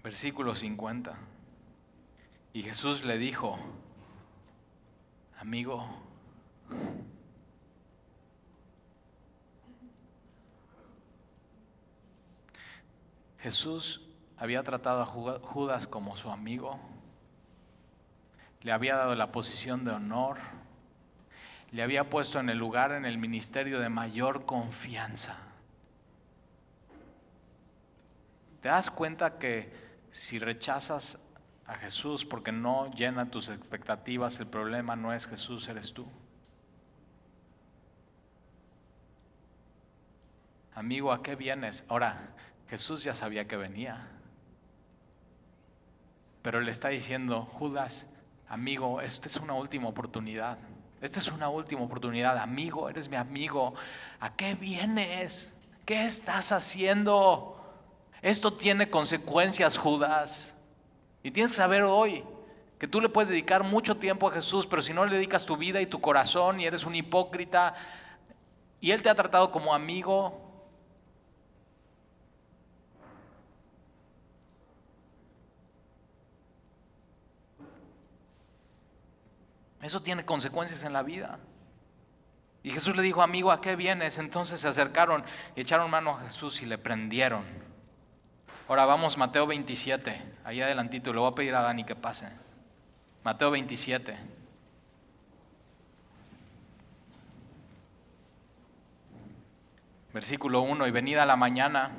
Versículo 50. Y Jesús le dijo, amigo, Jesús había tratado a Judas como su amigo, le había dado la posición de honor, Le había puesto en el lugar, en el ministerio de mayor confianza. ¿Te das cuenta que si rechazas a Jesús porque no llena tus expectativas, el problema no es Jesús, eres tú? Amigo, ¿a qué vienes? Ahora, Jesús ya sabía que venía, pero le está diciendo: Judas, amigo, esta es una última oportunidad. Esta es una última oportunidad, amigo, eres mi amigo. ¿A qué vienes? ¿Qué estás haciendo? Esto tiene consecuencias, Judas. Y tienes que saber hoy que tú le puedes dedicar mucho tiempo a Jesús, pero si no le dedicas tu vida y tu corazón y eres un hipócrita y Él te ha tratado como amigo, eso tiene consecuencias en la vida. Y Jesús le dijo: amigo, ¿a qué vienes? Entonces se acercaron y echaron mano a Jesús y le prendieron. Ahora vamos, Mateo 27, ahí adelantito, le voy a pedir a Dani que pase. Mateo 27. Versículo 1: y venida la mañana,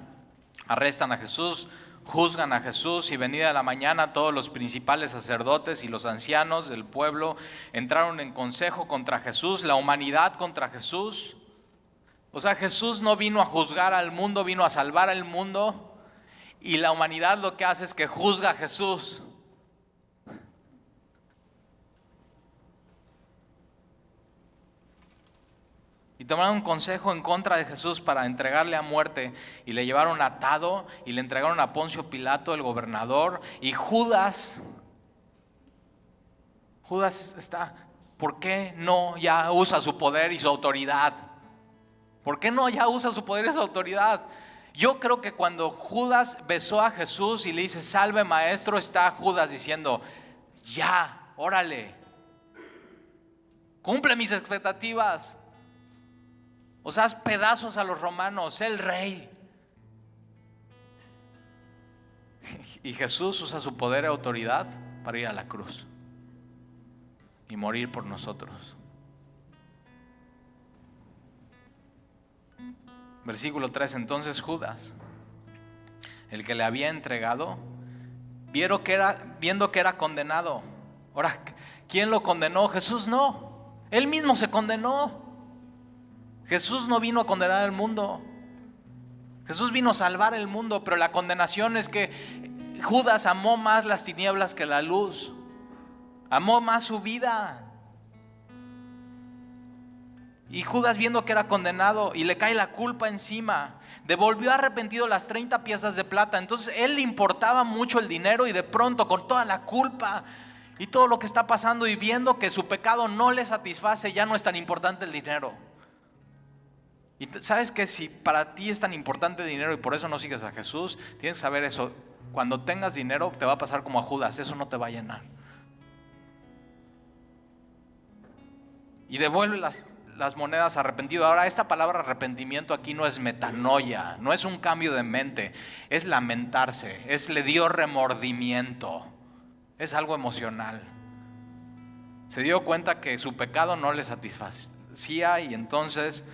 arrestan a Jesús, juzgan a Jesús, y venida la mañana todos los principales sacerdotes y los ancianos del pueblo entraron en consejo contra Jesús, la humanidad contra Jesús. O sea, Jesús no vino a juzgar al mundo, vino a salvar al mundo, y la humanidad lo que hace es que juzga a Jesús. Y tomaron un consejo en contra de Jesús para entregarle a muerte, y le llevaron atado y le entregaron a Poncio Pilato, el gobernador. Y Judas está, ¿por qué no ya usa su poder y su autoridad? ¿Por qué no ya usa su poder y su autoridad? Yo creo que cuando Judas besó a Jesús y le dice: salve maestro, está Judas diciendo: ya, órale, cumple mis expectativas. O sea, haz pedazos a los romanos, sé el rey. Y Jesús usa su poder y autoridad para ir a la cruz y morir por nosotros. Versículo 3: entonces Judas, el que le había entregado, viendo que era condenado. Ahora, ¿quién lo condenó? Jesús no, Él mismo se condenó. Jesús no vino a condenar al mundo, Jesús vino a salvar el mundo, pero la condenación es que Judas amó más las tinieblas que la luz, amó más su vida. Y Judas, viendo que era condenado y le cae la culpa encima, devolvió arrepentido las 30 piezas de plata. Entonces él le importaba mucho el dinero, y de pronto, con toda la culpa y todo lo que está pasando, y viendo que su pecado no le satisface, ya no es tan importante el dinero. Y sabes que si para ti es tan importante el dinero y por eso no sigues a Jesús, tienes que saber eso: cuando tengas dinero te va a pasar como a Judas, eso no te va a llenar. Y devuelve las monedas arrepentido. Ahora, esta palabra arrepentimiento aquí no es metanoia, no es un cambio de mente, es lamentarse, le dio remordimiento, es algo emocional. Se dio cuenta que su pecado no le satisfacía, y entonces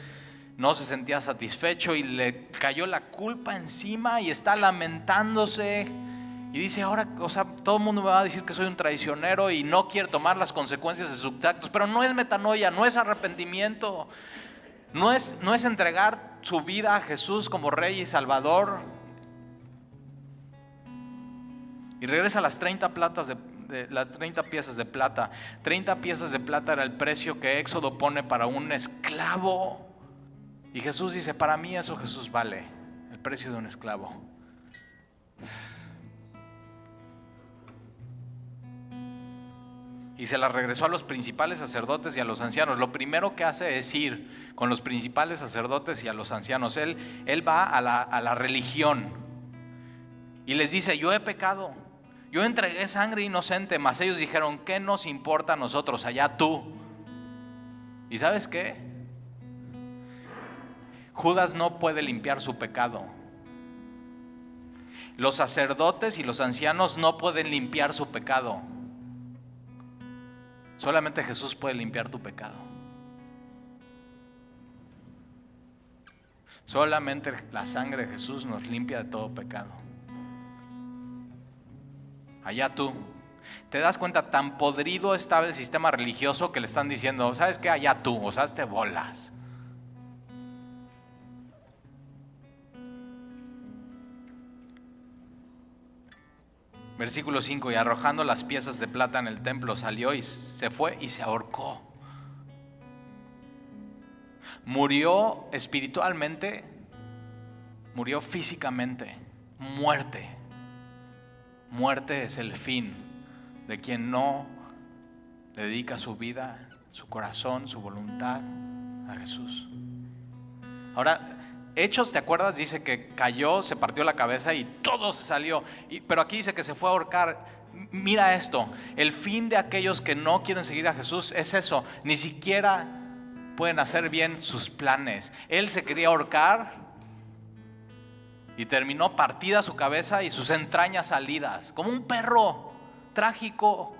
no se sentía satisfecho y le cayó la culpa encima y está lamentándose. Y dice: ahora, o sea, todo el mundo me va a decir que soy un traicionero, y no quiere tomar las consecuencias de sus actos. Pero no es metanoia, no es arrepentimiento, no es entregar su vida a Jesús como Rey y Salvador. Y regresa a las 30 las 30 piezas de plata. 30 piezas de plata era el precio que Éxodo pone para un esclavo. Y Jesús dice: para mí eso, Jesús, vale el precio de un esclavo. Y se la regresó a los principales sacerdotes y a los ancianos. Lo primero que hace es ir con los principales sacerdotes y a los ancianos. Él va a la religión y les dice: yo he pecado, yo entregué sangre inocente. Mas ellos dijeron: ¿qué nos importa a nosotros? Allá tú. ¿Y sabes qué? Judas no puede limpiar su pecado. Los sacerdotes y los ancianos no pueden limpiar su pecado. Solamente Jesús puede limpiar tu pecado. Solamente la sangre de Jesús nos limpia de todo pecado. Allá tú. ¿Te das cuenta? Tan podrido estaba el sistema religioso que le están diciendo, ¿sabes qué? Allá tú, o sea, te bolas. Versículo 5, y arrojando las piezas de plata en el templo salió y se fue y se ahorcó. Murió espiritualmente, murió físicamente, muerte. Muerte es el fin de quien no le dedica su vida, su corazón, su voluntad a Jesús. Ahora, Hechos, ¿te acuerdas? Dice que cayó, se partió la cabeza y todo se salió. Pero aquí dice que se fue a ahorcar. Mira esto, el fin de aquellos que no quieren seguir a Jesús es eso. Ni siquiera pueden hacer bien sus planes. Él se quería ahorcar y terminó partida su cabeza y sus entrañas salidas, como un perro trágico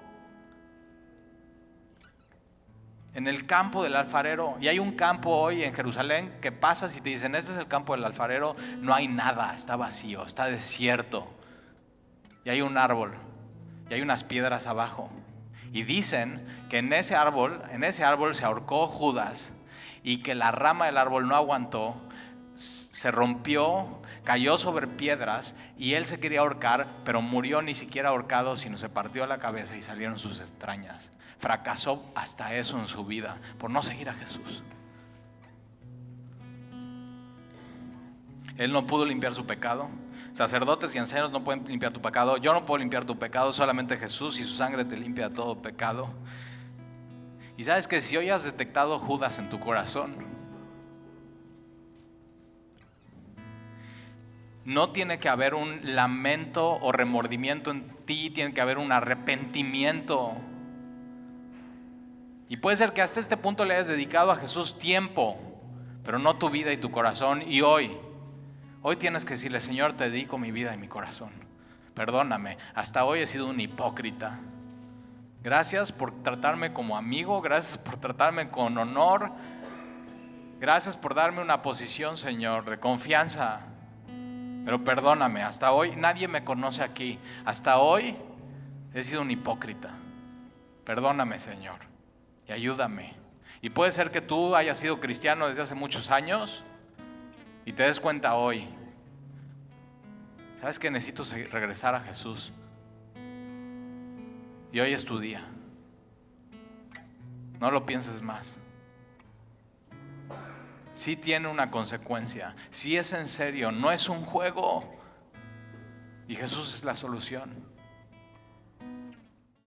en el campo del alfarero. Y hay un campo hoy en Jerusalén que pasas y te dicen, este es el campo del alfarero. No hay nada, está vacío, está desierto. Y hay un árbol y hay unas piedras abajo. Y dicen que en ese árbol se ahorcó Judas, y que la rama del árbol no aguantó, se rompió, cayó sobre piedras, y él se quería ahorcar, pero murió ni siquiera ahorcado, sino se partió la cabeza y salieron sus entrañas. Fracasó hasta eso en su vida por no seguir a Jesús. Él no pudo limpiar su pecado. Sacerdotes y ancianos no pueden limpiar tu pecado. Yo no puedo limpiar tu pecado. Solamente Jesús y su sangre te limpia de todo pecado. Y sabes que si hoy has detectado Judas en tu corazón, no tiene que haber un lamento o remordimiento en ti. Tiene que haber un arrepentimiento. Y puede ser que hasta este punto le hayas dedicado a Jesús tiempo, pero no tu vida y tu corazón. Y hoy tienes que decirle, Señor, te dedico mi vida y mi corazón. Perdóname, hasta hoy he sido un hipócrita. Gracias por tratarme como amigo, gracias por tratarme con honor. Gracias por darme una posición, Señor, de confianza. Pero perdóname, hasta hoy nadie me conoce aquí. Hasta hoy he sido un hipócrita. Perdóname, Señor. Y ayúdame. Y puede ser que tú hayas sido cristiano desde hace muchos años y te des cuenta hoy, sabes que necesito regresar a Jesús. Y hoy es tu día. No lo pienses más. Sí tiene una consecuencia. Sí es en serio, no es un juego. Y Jesús es la solución.